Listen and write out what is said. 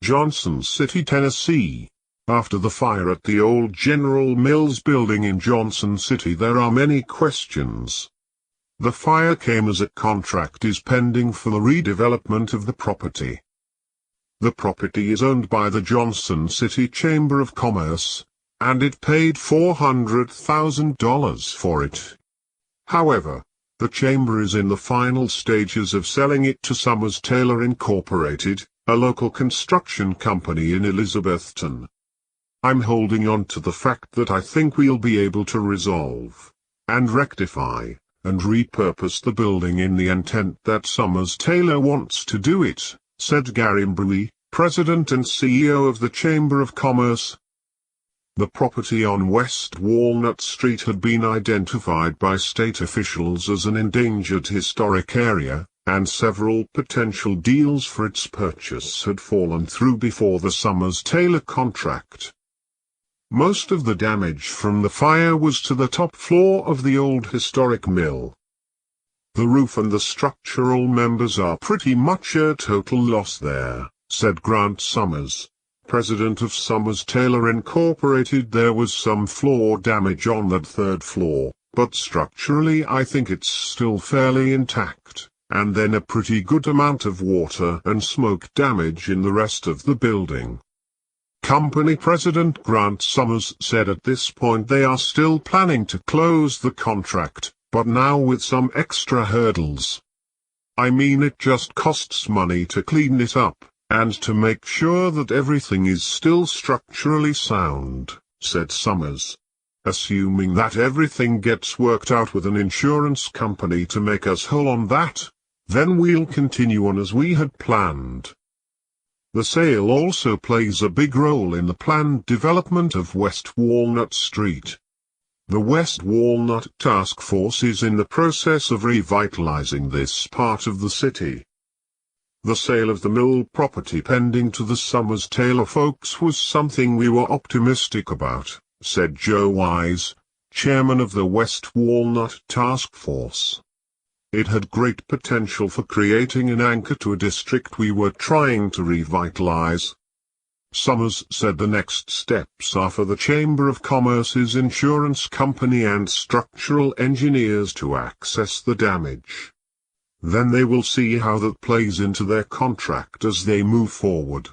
Johnson City, Tennessee. After the fire at the old General Mills building in Johnson City, there are many questions. The fire came as a contract is pending for the redevelopment of the property. The property is owned by the Johnson City Chamber of Commerce, and it paid $400,000 for it. However, the chamber is in the final stages of selling it to Summers Taylor Incorporated, a local construction company in Elizabethton. I'm holding on to the fact that I think we'll be able to resolve, and rectify, and repurpose the building in the intent that Summers Taylor wants to do it, said Gary Mabrey, President and CEO of the Chamber of Commerce. The property on West Walnut Street had been identified by state officials as an endangered historic area, and several potential deals for its purchase had fallen through before the Summers Taylor contract. Most of the damage from the fire was to the top floor of the old historic mill. The roof and the structural members are pretty much a total loss there, said Grant Summers, president of Summers Taylor Incorporated. There was some floor damage on that third floor, but structurally I think it's still fairly intact, and then a pretty good amount of water and smoke damage in the rest of the building. Company President Grant Summers said at this point they are still planning to close the contract, but now with some extra hurdles. I mean, it just costs money to clean it up, and to make sure that everything is still structurally sound, said Summers. Assuming that everything gets worked out with an insurance company to make us whole on that, then we'll continue on as we had planned. The sale also plays a big role in the planned development of West Walnut Street. The West Walnut Task Force is in the process of revitalizing this part of the city. The sale of the mill property pending to the Summers Taylor folks was something we were optimistic about, said Joe Wise, chairman of the West Walnut Task Force. It had great potential for creating an anchor to a district we were trying to revitalize. Summers said the next steps are for the Chamber of Commerce's insurance company and structural engineers to assess the damage. Then they will see how that plays into their contract as they move forward.